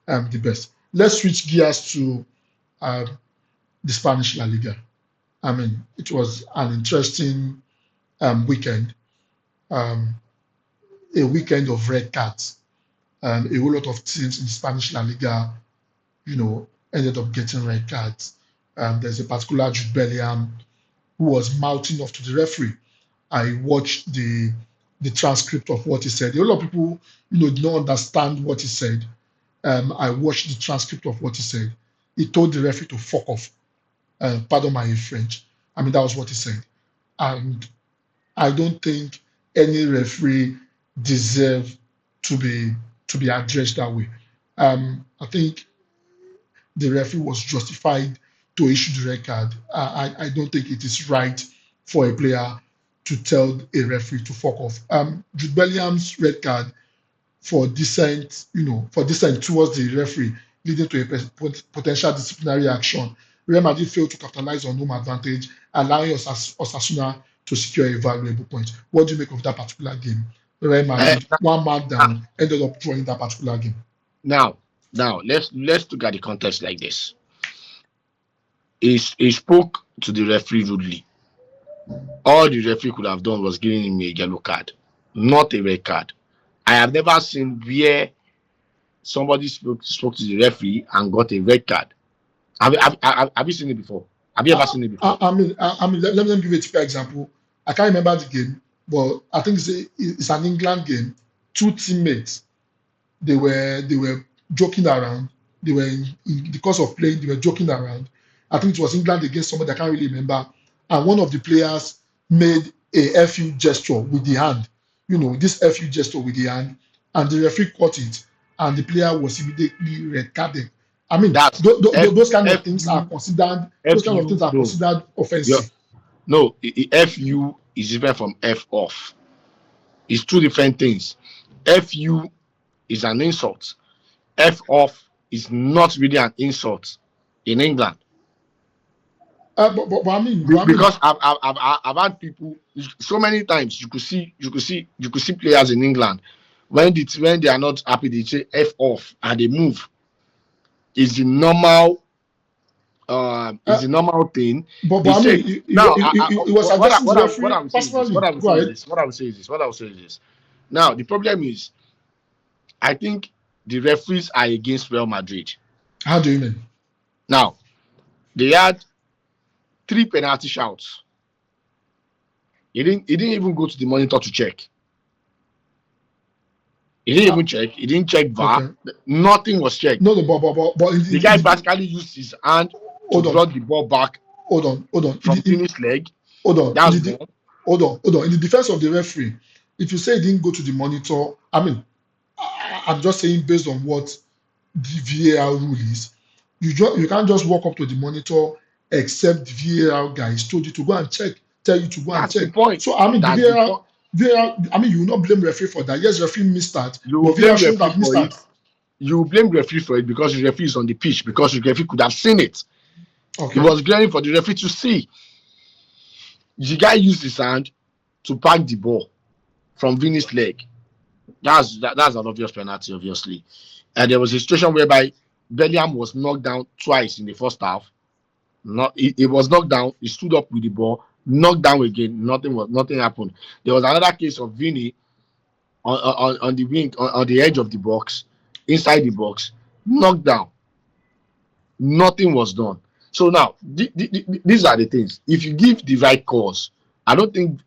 the best. Let's switch gears to the Spanish La Liga. I mean, it was an interesting weekend, um, a weekend of red cards. A whole lot of teams in Spanish La Liga, ended up getting red cards. There's a particular Jude Bellingham who was mouthing off to the referee. I watched the transcript of what he said. A lot of people, did not understand what he said. I watched the transcript of what he said. He told the referee to fuck off. Pardon my French. I mean, that was what he said. And I don't think any referee deserves to be addressed that way. I think the referee was justified to issue the red card. I don't think it is right for a player to tell a referee to fuck off. Jude Bellingham's red card for dissent, for dissent towards the referee, leading to a potential disciplinary action. Real Madrid failed to capitalize on home advantage, allowing Osasuna to secure a valuable point. What do you make of that particular game? Real Madrid, one man down, ended up drawing that particular game. Now, let's look at the context like this. He spoke to the referee rudely. All the referee could have done was giving him a yellow card, not a red card. I have never seen where somebody spoke to the referee and got a red card. Have you seen it before? Have you ever seen it before? I mean, let me give you a typical example. I can't remember the game, but I think it's an England game. Two teammates, they were joking around. They were in the course of playing, they were joking around. I think it was England against somebody I can't really remember. And one of the players made a FU gesture with the hand. This FU gesture with the hand, and the referee caught it, and the player was immediately red carded. I mean, those kind of things are considered. Those kind of things are considered offensive. No, FU is different from F off. It's two different things. FU is an insult. F off is not really an insult in England. But I mean, because I've had people so many times. You could see players in England when they are not happy, they say F off and they move. It's the normal. It's the normal thing. But I mean, it was addressing the referee personally. What I would say is this. Now the problem is, I think the referees are against Real Madrid. How do you mean? Now they had 3 penalty shouts. He didn't even go to the monitor to check. He didn't even check. He didn't check VAR. Okay. Nothing was checked. No, but the guy practically used his hand to draw the ball back. Hold on. From Finney's leg. Hold on. Hold on. In the defense of the referee, if you say he didn't go to the monitor, I mean, I'm just saying based on what the VAR rule is, you can't just walk up to the monitor except the VAR guys told you to go and check, tell you to go and check. The point. So I mean, VAR, I mean, you will not blame referee for that. Yes, referee missed that. But VAR shouldn't have missed that. You blame referee for it because the referee is on the pitch, because the referee could have seen it. Okay. It was glaring for the referee to see. The guy used his hand to pack the ball from Vinny's leg. That's an obvious penalty, obviously. And there was a situation whereby Bellingham was knocked down twice in the first half. He was knocked down. He stood up with the ball, knocked down again. Nothing happened. There was another case of Vinny on the wing, on the edge of the box, inside the box, knocked down. Nothing was done. So now these are the things. If you give the right cause, I don't think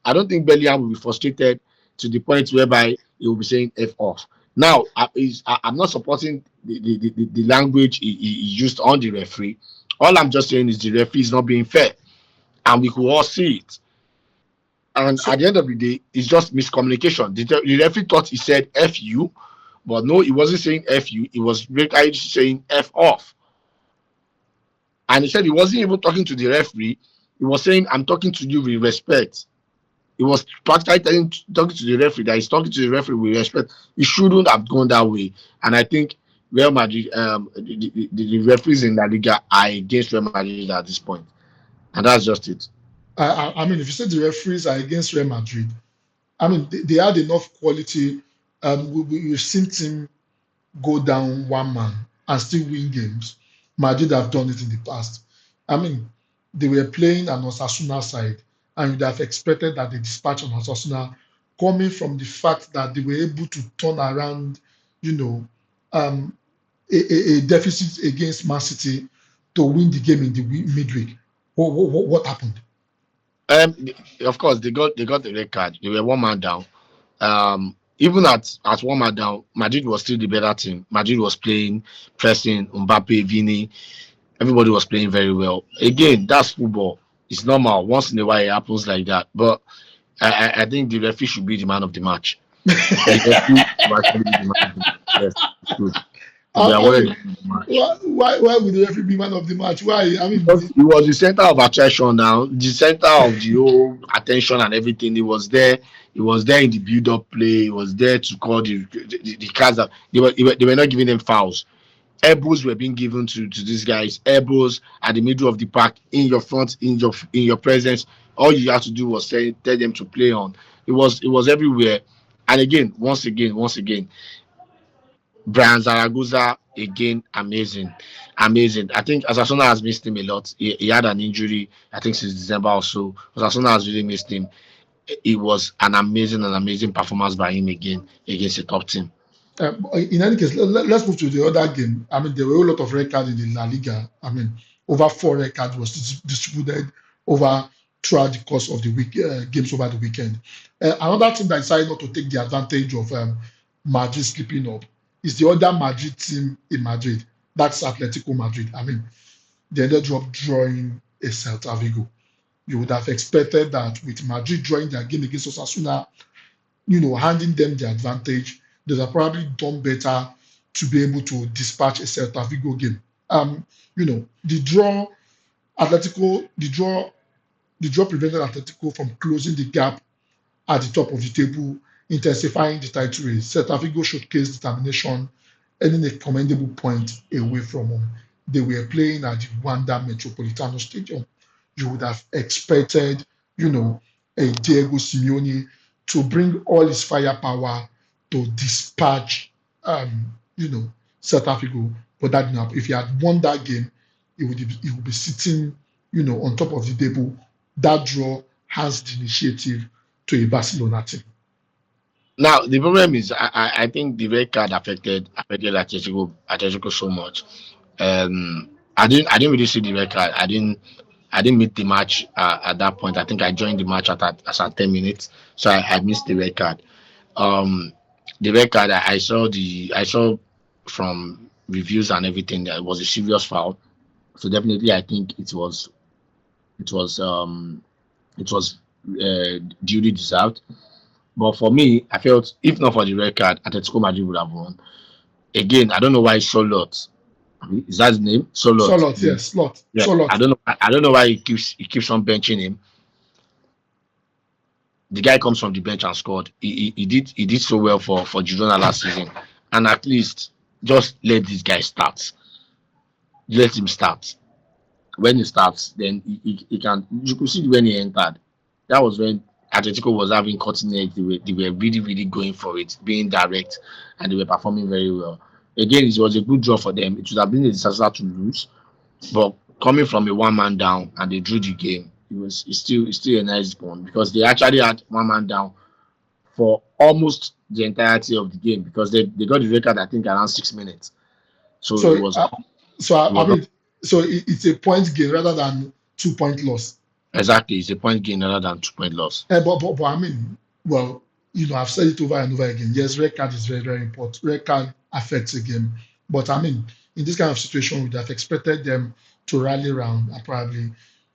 Bellingham will be frustrated to the point whereby he will be saying F off. Now I'm not supporting the language he used on the referee. All I'm just saying is the referee is not being fair, and we could all see it. And at the end of the day, it's just miscommunication. The referee thought he said F you, but no, he wasn't saying F you. He was basically saying F off. And he said he wasn't even talking to the referee. He was saying, I'm talking to you with respect. He was practically talking to the referee that he's talking to the referee with respect. He shouldn't have gone that way. And I think Real Madrid, the referees in La Liga are against Real Madrid at this point. And that's just it. I mean, if you say the referees are against Real Madrid, I mean, they had enough quality. We've seen him go down one man and still win games. Madrid have done it in the past. I mean, they were playing an Osasuna side, and you'd have expected that they dispatch on Osasuna, coming from the fact that they were able to turn around, you know, um, a deficit against Man City to win the game in the midweek. What happened? Um, of course, they got the red card. They were one man down. Even at one man down, Madrid was still the better team. Madrid was playing, pressing, Mbappe, Vini. Everybody was playing very well. Again, that's football. It's normal. Once in a while, it happens like that. But I think the referee should be the man of the match. The referee should actually be the man of the match. Yes, it should. To be I awarded mean, the man of the match. why would the referee be man of the match? Why? I mean, Because he was the center of attraction now, the center of the whole attention and everything. He was there. He was there in the build-up play. He was there to call the cards that they were not giving them fouls. Elbows were being given to these guys. Elbows at the middle of the park, in your front, in your presence. All you had to do was tell them to play on. It was everywhere. And again, once again, Brian Zaragoza again, amazing, amazing. I think Asasuna has missed him a lot. He had an injury, I think since December or so. Asasuna has really missed him. It was an amazing performance by him again against a top team. in any case, let's move to the other game. I mean, there were a lot of red cards in the La Liga. I mean, over 4 red cards was distributed over throughout the course of the week games over the weekend. Another team that decided not to take the advantage of Madrid slipping up is the other Madrid team in Madrid. That's Atletico Madrid. I mean, they ended up drawing a Celta Vigo. You would have expected that with Madrid drawing their game against Osasuna, handing them the advantage, they'd have probably done better to be able to dispatch a Celta Vigo game. The draw, Atletico, the draw prevented Atletico from closing the gap at the top of the table, intensifying the title race. Celta Vigo showcased determination, earning a commendable point away from home. They were playing at the Wanda Metropolitano Stadium. You would have expected, a Diego Simeone to bring all his firepower to dispatch, Celta Vigo, but that didn't happen. If he had won that game, he would be sitting, on top of the table. That draw has the initiative to a Barcelona team. Now the problem is, I think the red card affected Atletico so much. I didn't really see the red card. I didn't meet the match at that point. I think I joined the match at 10 minutes, so I missed the red card. Um, the red card, I saw from reviews and everything that it was a serious foul. So definitely, I think it was it was duly deserved. But for me, I felt if not for the red card, Atletico Madrid would have won. Again, I don't know why Solot, is that his name? Solot. Solot, yes, slot, Yeah, I Solot. don't know. I don't know why he keeps on benching him. The guy comes from the bench and scored. He did so well for Girona last season, and at least just let this guy start. Let him start. When he starts, then he can. You could see when he entered. That was when Atletico was having cutting edge. They were really really going for it, being direct, and they were performing very well. Again, it was a good draw for them. It should have been a disaster to lose, but coming from a one man down and they drew the game, it's still a nice one because they actually had one man down for almost the entirety of the game because they got the record I think around 6 minutes. So it So, was so it I was not mean, so it's a point gain rather than 2 point loss. exactly it's a point gain rather than 2 point loss. But I mean, well, I've said it over and over again. Yes, red card is very, very important. Red card affects a game. But I mean, in this kind of situation, we'd have expected them to rally around and probably,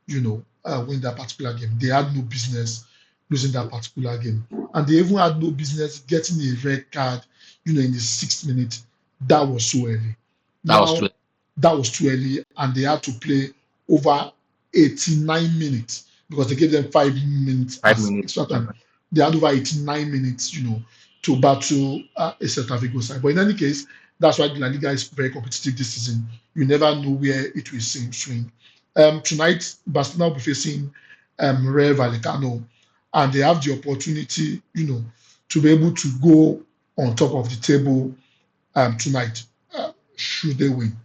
win that particular game. They had no business losing that particular game. And they even had no business getting a red card, in the 6th minute. That was so early. That was Now, that was too early, and they had to play over 89 minutes because they gave them 5 minutes five as minutes. extra time. They had over 89 minutes, to battle a Celta Vigo side. But in any case, that's why the La Liga is very competitive this season. You never know where it will swing. Tonight, Barcelona will be facing Real Vallecano, and they have the opportunity, to be able to go on top of the table tonight. should they win.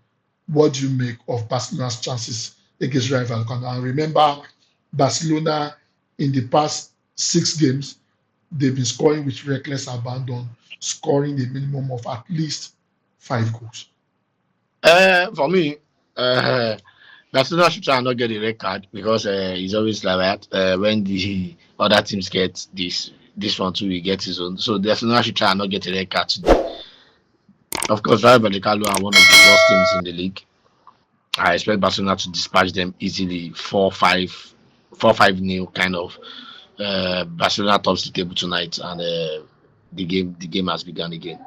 What do you make of Barcelona's chances against rival? And remember, Barcelona in the past 6 games, they've been scoring with reckless abandon, scoring a minimum of at least 5 goals. For me, uh, Barcelona should try and not get a red card because it's always like that. When the other teams get this one too, we get his own. So Barcelona should try and not get a red card today. Of course, Rayo Vallecano are one of the worst teams in the league. I expect Barcelona to dispatch them easily, 4-5, 4-5 nil kind of. Barcelona tops the table tonight, and the game has begun again.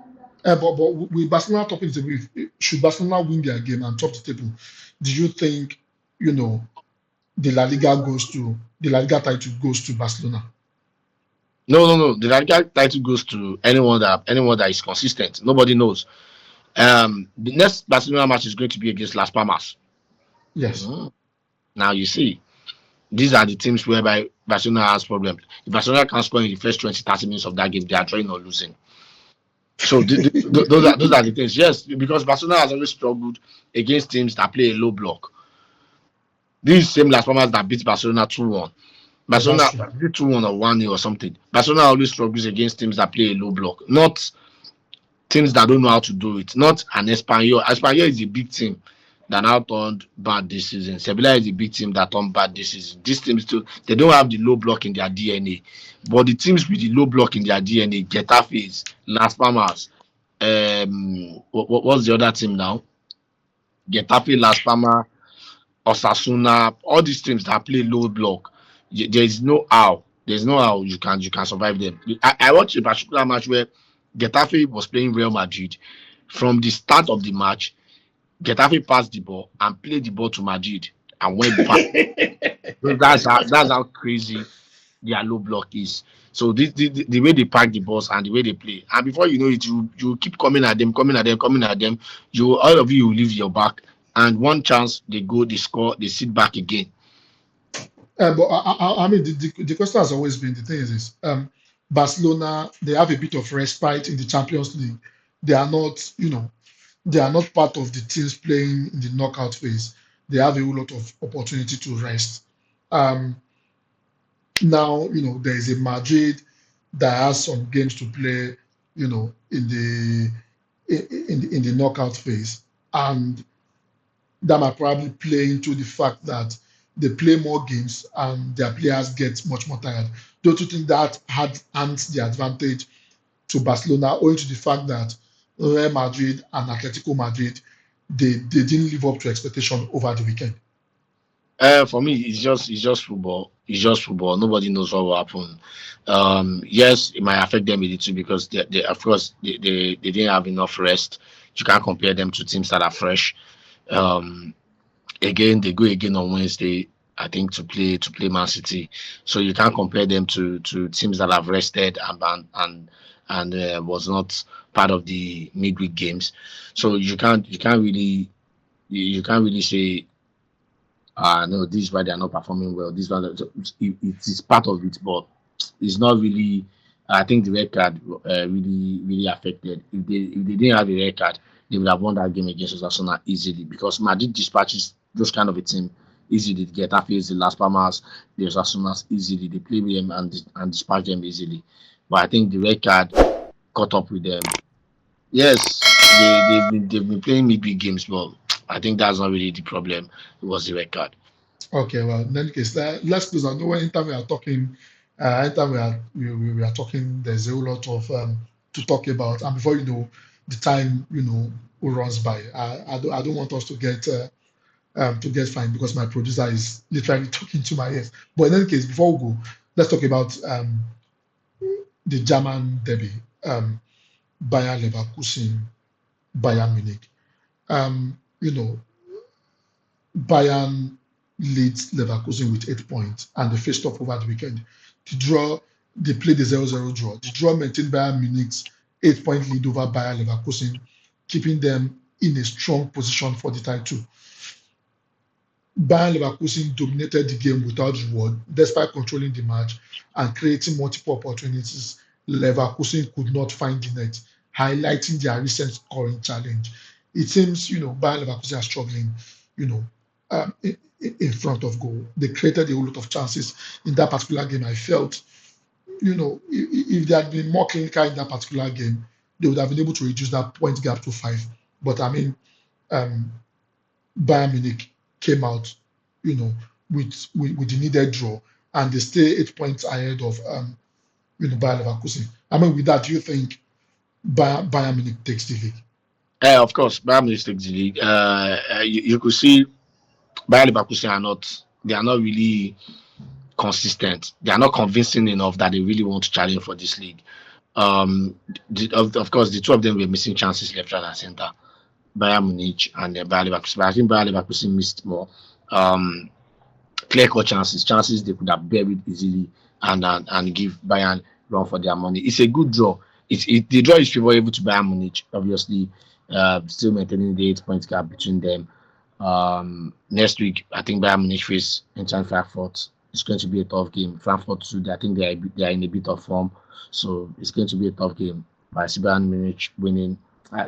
But with Barcelona topping the table, should Barcelona win their game and top the table, do you think, you know, the La Liga title goes to Barcelona? No, no, no. The La Liga title goes to anyone that is consistent. Nobody knows. The next Barcelona match is going to be against Las Palmas. Yes. Mhm. Now you see, these are the teams whereby Barcelona has problems. If Barcelona can score in the first 20, 30 minutes of that game, they are drawing or losing. So those are the things. Yes, because Barcelona has always struggled against teams that play a low block. These same Las Palmas that beat Barcelona 2-1. Yes, that's Barcelona true. did 2-1 or 1-0 or something. Barcelona always struggles against teams that play a low block, not teams that don't know how to do it. Not an Espanyol. Espanyol is a big team that now turned bad this season. Sevilla is a big team that turned bad this season. These teams too, they don't have the low block in their DNA. But the teams with the low block in their DNA, Getafe, Las Palmas, what's the other team now? Getafe, Las Palmas, Osasuna, all these teams that play low block, there's no how. There's no how you can survive them. I watched a particular match where Getafe was playing Real Madrid. From the start of the match, Getafe passed the ball and played the ball to Madrid and went back. So that's how crazy their low block is. So the way they pack the balls and the way they play, and before you know it, you keep coming at them, coming at them, coming at them. You all of you will leave your back, and one chance they go, they score, they sit back again. But I mean, the question has always been, the thing is this: Barcelona, they have a bit of respite in the Champions League. They are not, they are not part of the teams playing in the knockout phase. They have a whole lot of opportunity to rest. Um, Now, there is a Madrid that has some games to play, in the knockout phase, and that might probably play into the fact that they play more games and their players get much more tired. Don't you think that had hands the advantage to Barcelona, owing to the fact that Real Madrid and Atletico Madrid, they didn't live up to expectation over the weekend? For me, it's just football. It's just football. Nobody knows what will happen. Yes, it might affect them a little because they of course they didn't have enough rest. You can't compare them to teams that are fresh. Um, Again, they go again on Wednesday, I think, to play Man City. So you can't compare them to teams that have rested and was not part of the midweek games. So you can't really say no, this is why they are not performing well. This is why it is part of it, but it's not really. I think the red card really affected. If they didn't have a red card, they would have won that game against Osasuna easily because Madrid dispatches those kind of a team easily. The Getafe, the Las Palmas, the Osasunas easily. They play with them and dispatch them easily. But I think the red card caught up with them. Yes, they've been playing midweek games, but I think that's not really the problem. It was the red card. Okay, well, in any case, let's close. I know anytime we are talking, anytime we are talking, there's a whole lot of to talk about, and before you know, the time runs by. I don't want us to get fined because my producer is literally talking to my ears. But in any case, before we go, let's talk about the German derby, Bayer Leverkusen, Bayern Munich. You know, Bayern leads Leverkusen with 8 points, and they faced off over the weekend. The draw, they played the 0-0 draw. The draw maintained Bayern Munich's 8 point lead over Bayer Leverkusen, keeping them in a strong position for the title. Bayern Leverkusen dominated the game without reward, despite controlling the match and creating multiple opportunities. Leverkusen could not find the net, highlighting their recent scoring challenge. it seems, Bayer Leverkusen are struggling, you know, in front of goal. They created a whole lot of chances in that particular game. I felt, if they had been more clinical in that particular game, they would have been able to reduce that point gap to 5. But I mean, um, Bayern Munich came out, you know, with the needed draw, and they stay 8 points ahead of, Bayer Leverkusen. I mean, with that, do you think Bayern Munich takes the league? Of course, Bayern Munich takes the league. You could see Bayer Leverkusen they are not really consistent. They are not convincing enough that they really want to challenge for this league. Um, of course, the two of them were missing chances left, right, and center. Bayern Munich and Bayer Leverkusen. But I think Bayer Leverkusen missed more. Um, Clear cut chances they could have buried easily and give Bayern run for their money. It's a good draw. The draw is favorable to Bayern Munich, obviously, still maintaining the 8 point gap between them. Next week, I think Bayern Munich face Eintracht Frankfurt. It's going to be a tough game. Frankfurt too, I think they are in a bit of form, so it's going to be a tough game. But I see Bayern Munich winning.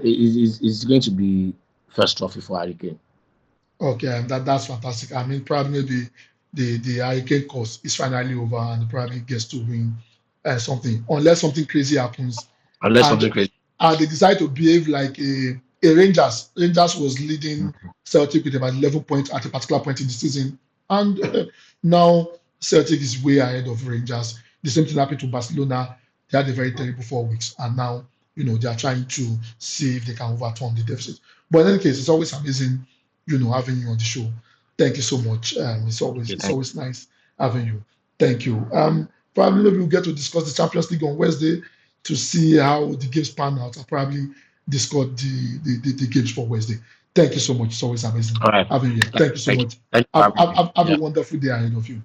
It's going to be first trophy for Harry Kane. Okay, and that's fantastic. I mean, probably the Hurricane course is finally over, and he probably gets to win something, unless something crazy happens, Unless and something crazy. they decide to behave like a Rangers. Rangers was leading Celtic with about 11 points at a particular point in the season, and now Celtic is way ahead of Rangers. The same thing happened to Barcelona. They had a very terrible 4 weeks, and now they are trying to see if they can overturn the deficit. But in any case, it's always amazing, having you on the show. Thank you so much. It's always Okay, it's thank always nice having you. Thank you. Probably maybe we'll get to discuss the Champions League on Wednesday to see how the games pan out. I'll probably discuss the games for Wednesday. Thank you so much. It's always amazing All right. having you here. Thank you so Thank you. much. Thank you for Have, having have, me. have have a Yeah. wonderful day ahead of you.